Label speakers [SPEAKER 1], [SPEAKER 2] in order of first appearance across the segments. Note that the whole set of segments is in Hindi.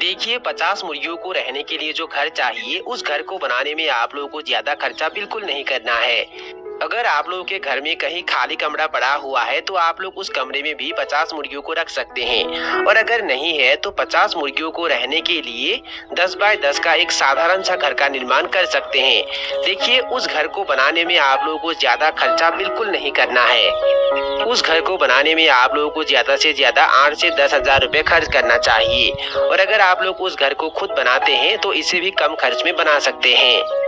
[SPEAKER 1] देखिए 50 मुर्गियों को रहने के लिए जो घर चाहिए उस घर को बनाने में आप लोगों को ज्यादा खर्चा बिल्कुल नहीं करना है। अगर आप लोगों के घर में कहीं खाली कमरा पड़ा हुआ है तो आप लोग उस कमरे में भी 50 मुर्गियों को रख सकते हैं, और अगर नहीं है तो 50 मुर्गियों को रहने के लिए 10 बाय 10 का एक साधारण सा घर का निर्माण कर सकते हैं। देखिए उस घर को बनाने में आप लोगों को ज्यादा खर्चा बिल्कुल नहीं करना है। उस घर को बनाने में आप लोगों को ज्यादा से ज्यादा 8 से 10 हजार रुपए खर्च करना चाहिए, और अगर आप लोग उस घर को खुद बनाते हैं तो इसे भी कम खर्च में बना सकते हैं।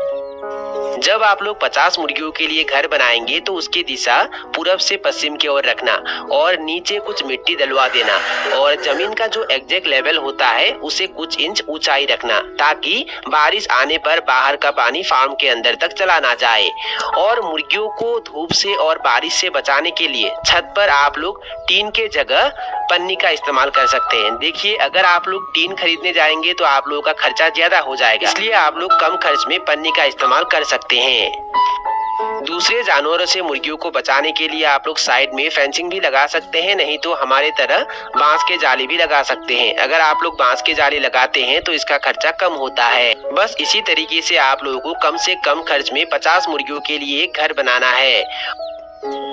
[SPEAKER 1] जब आप लोग 50 मुर्गियों के लिए घर बनाएंगे तो उसकी दिशा पूरब से पश्चिम की ओर रखना और नीचे कुछ मिट्टी डलवा देना, और जमीन का जो एग्जैक्ट लेवल होता है उसे कुछ इंच ऊंचाई रखना ताकि बारिश आने पर बाहर का पानी फार्म के अंदर तक चला ना जाए। और मुर्गियों को धूप से और बारिश से बचाने के लिए छत पर आप लोग टीन के जगह पन्नी का इस्तेमाल कर सकते हैं। देखिए अगर आप लोग टीन खरीदने जाएंगे तो आप लोगों का खर्चा ज्यादा हो जाएगा, इसलिए आप लोग कम खर्च में पन्नी का इस्तेमाल कर सकते हैं। दूसरे जानवरों से मुर्गियों को बचाने के लिए आप लोग साइड में फेंसिंग भी लगा सकते हैं, नहीं तो हमारे तरह बांस के जाली भी लगा सकते हैं। अगर आप लोग बांस के जाली लगाते हैं तो इसका खर्चा कम होता है। बस इसी तरीके से आप लोगों को कम से कम खर्च में 50 मुर्गियों के लिए एक घर बनाना है।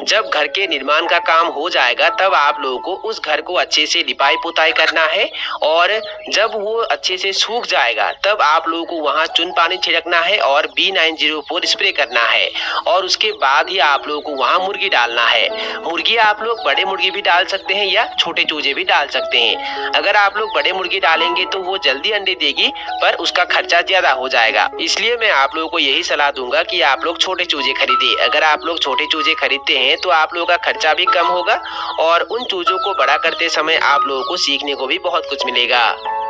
[SPEAKER 1] जब घर के निर्माण का काम हो जाएगा तब आप लोगों को उस घर को अच्छे से लिपाई पुताई करना है, और जब वो अच्छे से सूख जाएगा तब आप लोगों को वहां चून पानी छिड़कना है और B904 स्प्रे करना है, और उसके बाद ही आप लोगों को वहां मुर्गी डालना है। मुर्गी आप लोग बड़े मुर्गी भी डाल सकते हैं या छोटे चूजे भी डाल सकते हैं। अगर आप लोग बड़े मुर्गी डालेंगे तो वो जल्दी अंडे देगी, पर उसका खर्चा ज्यादा हो जाएगा, इसलिए मैं आप लोगों को यही सलाह दूंगा कि आप लोग छोटे चूजे खरीदे। अगर आप लोग छोटे चूजे खरीदते हैं तो आप लोगों का खर्चा भी कम होगा, और उन चूजों को बड़ा करते समय आप लोगों को सीखने को भी बहुत कुछ मिलेगा।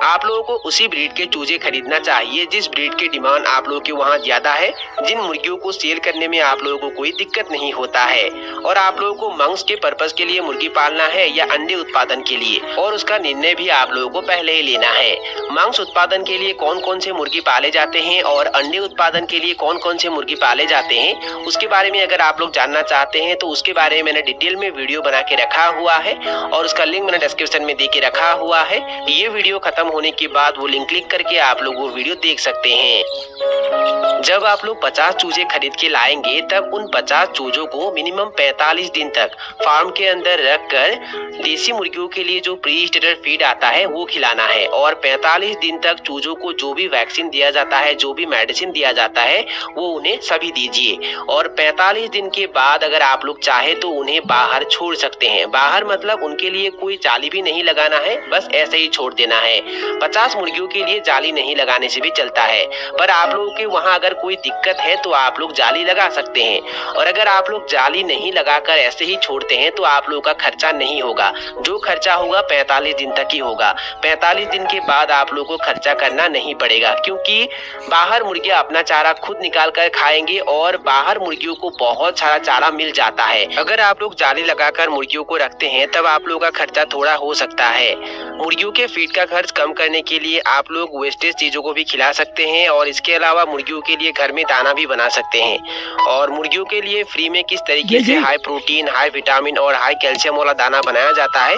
[SPEAKER 1] आप लोगों को उसी ब्रीड के चूजे खरीदना चाहिए जिस ब्रीड की डिमांड आप लोगों के वहाँ ज्यादा है, जिन मुर्गियों को सेल करने में आप लोगों को कोई दिक्कत नहीं होता है। और आप लोगों को मांस के पर्पस के लिए मुर्गी पालना है या अंडे उत्पादन के लिए, और उसका निर्णय भी आप लोगों को पहले ही लेना है। मांस उत्पादन के लिए कौन कौन से मुर्गी पाले जाते हैं और अंडे उत्पादन के लिए कौन कौन से मुर्गी पाले जाते हैं, उसके बारे में अगर आप लोग जानना चाहते हैं तो उसके बारे में मैंने डिटेल में वीडियो बना के रखा हुआ है, और उसका लिंक मैंने डिस्क्रिप्शन में दे के रखा हुआ है। ये वीडियो खत्म होने के बाद वो लिंक क्लिक करके आप लोग वो वीडियो देख सकते हैं। जब आप लोग 50 चूजे खरीद के लाएंगे तब उन 50 चूजों को मिनिमम 45 दिन तक फार्म के अंदर रखकर देसी मुर्गियों के लिए जो प्री स्टार्टर फीड आता है वो खिलाना है, और 45 दिन तक चूजों को जो भी वैक्सीन दिया जाता है, जो भी मेडिसिन दिया जाता है वो उन्हें सभी दीजिए। और 45 दिन के बाद अगर आप लोग चाहे तो उन्हें बाहर छोड़ सकते हैं। बाहर मतलब उनके लिए कोई जाली भी नहीं लगाना है, बस ऐसे ही छोड़ देना है। 50 मुर्गियों के लिए जाली नहीं लगाने से भी चलता है, पर आप लोगों के वहाँ अगर कोई दिक्कत है तो आप लोग जाली लगा सकते हैं। और अगर आप लोग जाली नहीं लगाकर ऐसे ही छोड़ते हैं तो आप लोगों का खर्चा नहीं होगा, जो खर्चा होगा 45 दिन तक ही होगा। 45 दिन के बाद आप लोगों को खर्चा करना नहीं पड़ेगा, क्योंकि बाहर मुर्गियां अपना चारा खुद निकाल कर खाएंगे और बाहर मुर्गियों को बहुत सारा चारा मिल जाता है। अगर आप लोग जाली लगाकर मुर्गियों को रखते हैं तब आप लोगों का खर्चा थोड़ा हो सकता है। मुर्गियों के फीड का खर्च कम करने के लिए आप लोग वेस्टेज चीजों को भी खिला सकते हैं, और इसके अलावा मुर्गियों के लिए घर में दाना भी बना सकते हैं। और मुर्गियों के लिए फ्री में किस तरीके से हाई प्रोटीन, हाई विटामिन और हाई कैल्शियम वाला दाना बनाया जाता है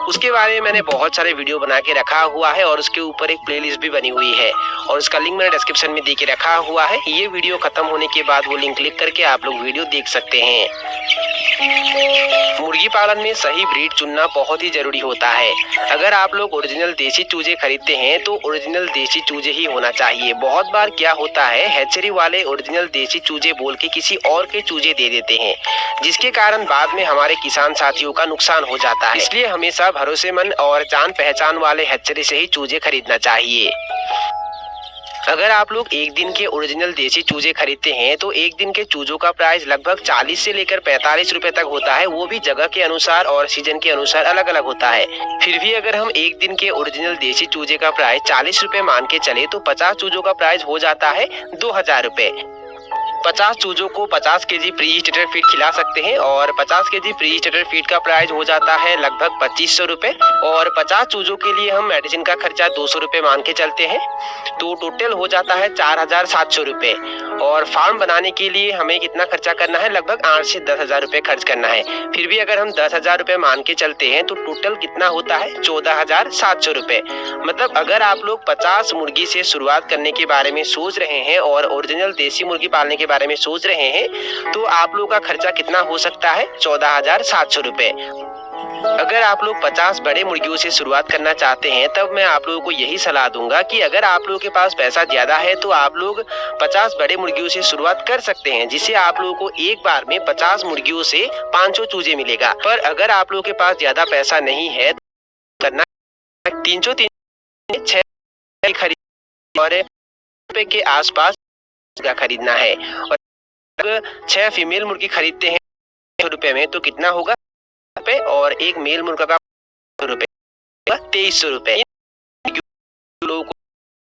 [SPEAKER 1] उसके बारे में मैंने बहुत सारे वीडियो बना के रखा हुआ है, और उसके ऊपर एक प्लेलिस्ट भी बनी हुई है, और उसका लिंक मैंने डिस्क्रिप्शन में दे के रखा हुआ है। ये वीडियो खत्म होने के बाद वो लिंक क्लिक करके आप लोग वीडियो देख सकते हैं। मुर्गी पालन में सही ब्रीड चुनना बहुत ही जरूरी होता है। अगर आप लोग ओरिजिनल देसी चूजे खरीदते हैं तो ओरिजिनल देसी चूजे ही होना चाहिए। बहुत बार क्या होता है, हैचरी वाले ओरिजिनल देसी चूजे बोल के किसी और के चूजे दे देते हैं, जिसके कारण बाद में हमारे किसान साथियों का नुकसान हो जाता है। इसलिए हमेशा भरोसेमंद और जान पहचान वाले हैचरी से ही चूजे खरीदना चाहिए। अगर आप लोग एक दिन के ओरिजिनल देसी चूजे खरीदते हैं तो एक दिन के चूजों का प्राइस लगभग 40 से लेकर 45 रुपए तक होता है, वो भी जगह के अनुसार और सीजन के अनुसार अलग अलग होता है। फिर भी अगर हम एक दिन के ओरिजिनल देसी चूजे का प्राइस 40 रुपए मान के चले तो 50 चूजों का प्राइस हो जाता है 2000 रुपए। 50 चूजों को 50 केजी प्री स्टेटर फीड खिला सकते हैं और 50 केजी प्री स्टेटर फीड का प्राइस हो जाता है लगभग 2500 रुपए और 50 चूजों के लिए हम मेडिसिन का खर्चा 200 रुपए मान के चलते हैं, तो टोटल हो जाता है 4700 रुपए। और फार्म बनाने के लिए हमें कितना खर्चा करना है, लगभग 8 से 10,000 रुपए खर्च करना है। फिर भी अगर हम 10,000 रुपए मान के चलते हैं तो टोटल कितना होता है 14,700 रुपए। मतलब अगर आप लोग 50 मुर्गी से शुरुआत करने के बारे में सोच रहे हैं और ओरिजिनल देसी मुर्गी पालने के बारे में सोच रहे हैं तो आप लोग का खर्चा कितना हो सकता है 14,700 रुपए। अगर आप लोग 50 बड़े मुर्गियों से शुरुआत करना चाहते हैं तब मैं आप लोगों को यही सलाह दूंगा कि अगर आप लोगों के पास पैसा ज्यादा है तो आप लोग 50 बड़े मुर्गियों से शुरुआत कर सकते हैं, जिससे आप लोगों को एक बार में 50 मुर्गियों से 500 चूजे मिलेगा। पर अगर आप लोगों के पास ज्यादा पैसा नहीं है तो करना 306 खरीद और रुपए के आसपास खरीदना है। और 6 फीमेल मुर्गी खरीदते हैं रुपए में तो कितना होगा रुपए और एक मेल मुर्गा का रुपए 2300 रुपए। लोगों को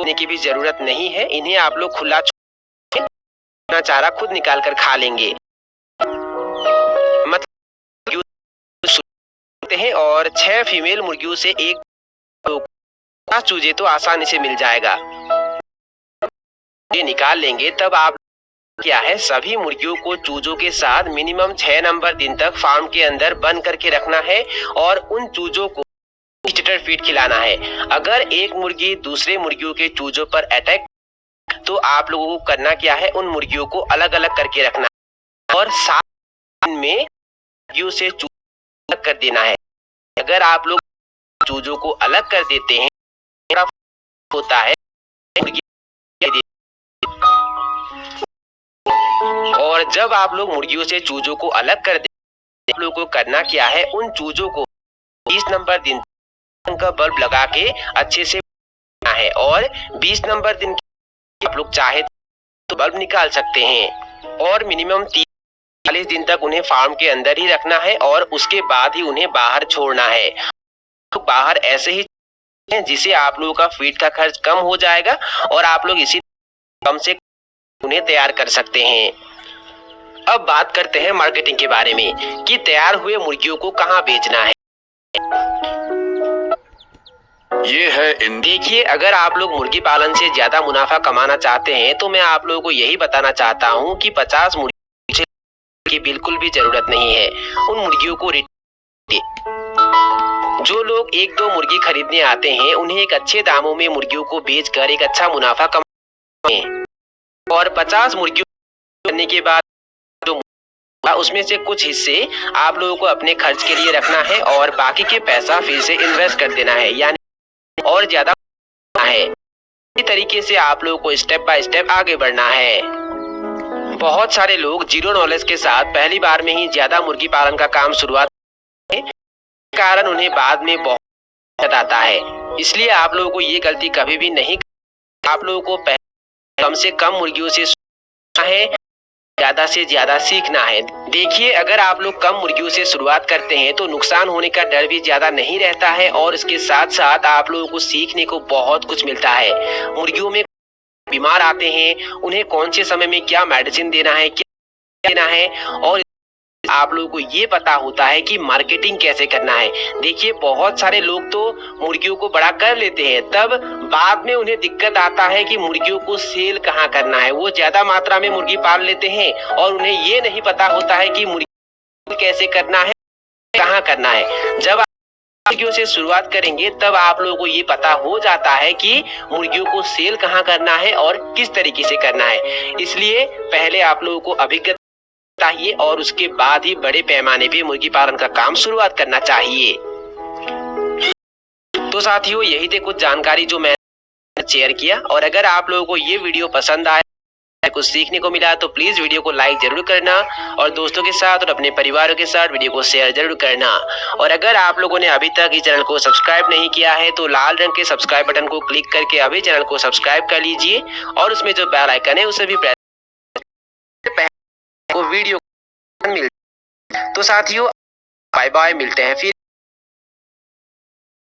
[SPEAKER 1] देने की भी जरूरत नहीं है, इन्हें आप लोग खुला अपना चारा खुद निकाल कर खा लेंगे। मतलब हैं और 6 फीमेल मुर्गियों से एक चूजे तो आसानी से मिल जाएगा, ये निकाल लेंगे। तब आप क्या है सभी मुर्गियों को चूजों के साथ मिनिमम 6 नंबर दिन तक फार्म के अंदर बंद करके रखना है और उन चूजों को स्टेटर फीड खिलाना है। अगर एक मुर्गी दूसरे मुर्गियों के चूजों पर अटैक तो आप लोगों को करना क्या है, उन मुर्गियों को अलग अलग करके रखना है और 7 दिन में मुर्गियों से चूजा कर देना है। अगर आप लोग चूजों को अलग कर देते हैं होता है और जब आप लोग मुर्गियों से चूजों को अलग कर दें, आप लोगों को करना क्या है, उन चूजों को 20 नंबर दिन का बल्ब लगा के अच्छे से है और 20 नंबर दिन आप लोग चाहे तो बल्ब निकाल सकते हैं और मिनिमम 40 दिन तक उन्हें फार्म के अंदर ही रखना है और उसके बाद ही उन्हें बाहर छोड़ना है। तो बाहर ऐसे ही जिससे आप लोगों का फीड का खर्च कम हो जाएगा और आप लोग इसी कम से उन्हें तैयार कर सकते हैं। अब बात करते हैं मार्केटिंग के बारे में कि तैयार हुए मुर्गियों को कहां बेचना है। ये है देखिए, अगर आप लोग मुर्गी पालन से ज्यादा मुनाफा कमाना चाहते हैं तो मैं आप लोगों को यही बताना चाहता हूं कि 50 मुर्गी की बिल्कुल भी जरूरत नहीं है। उन मुर्गियों को जो लोग 1-2 मुर्गी खरीदने आते हैं उन्हें एक अच्छे दामों में मुर्गियों को बेचकर एक अच्छा मुनाफा कमाते हैं और 50 मुर्गियों करने के बाद उसमें से कुछ हिस्से आप लोगों को अपने खर्च के लिए रखना है और बाकी के पैसा फिर से इन्वेस्ट कर देना है, यानी और ज्यादा है। इसी तरीके से आप लोगों को स्टेप बाय स्टेप आगे बढ़ना है। बहुत सारे लोग जीरो नॉलेज के साथ पहली बार में ही ज्यादा मुर्गी पालन का काम शुरुआत कारण उन्हें बाद में बहुत आता है। इसलिए आप लोगों को ये गलती कभी भी नहीं, आप लोगों को कम से कम मुर्गियों से है, ज्यादा से ज्यादा सीखना है। देखिए, अगर आप लोग कम मुर्गियों से शुरुआत करते हैं तो नुकसान होने का डर भी ज्यादा नहीं रहता है और इसके साथ साथ आप लोगों को सीखने को बहुत कुछ मिलता है। मुर्गियों में बीमार आते हैं, उन्हें कौन से समय में क्या मेडिसिन देना है, क्या देना है और आप लोगों को ये पता होता है कि मार्केटिंग कैसे करना है। देखिए, बहुत सारे लोग तो मुर्गियों को बड़ा कर लेते हैं, तब बाद में उन्हें दिक्कत आता है कि मुर्गियों को सेल कहाँ करना है। वो ज्यादा मात्रा में मुर्गी पाल लेते हैं और उन्हें ये नहीं पता होता है कि मुर्गी कैसे करना है, कहाँ करना है। जब आप मुर्गियों से शुरुआत करेंगे तब आप लोगों को ये पता हो जाता है कि मुर्गियों को सेल कहाँ करना है और किस तरीके से करना है। इसलिए पहले आप लोगों को अभिज्ञता चाहिए और उसके बाद ही बड़े पैमाने पे मुर्गी पालन का काम शुरुआत करना चाहिए। तो साथियों, यही थे कुछ जानकारी जो मैंने शेयर किया और अगर आप लोगों को ये वीडियो पसंद आया, कुछ सीखने को मिला तो प्लीज वीडियो को लाइक जरूर करना और दोस्तों के साथ और अपने परिवारों के साथ वीडियो को शेयर जरूर करना। और अगर आप लोगों ने अभी तक इस चैनल को सब्सक्राइब नहीं किया है तो लाल रंग के सब्सक्राइब बटन को क्लिक करके अभी चैनल को सब्सक्राइब कर लीजिए और उसमें जो बेल आइकन है उसे भी प्रेस को वीडियो मिल। तो साथियों, बाय बाय, मिलते हैं फिर।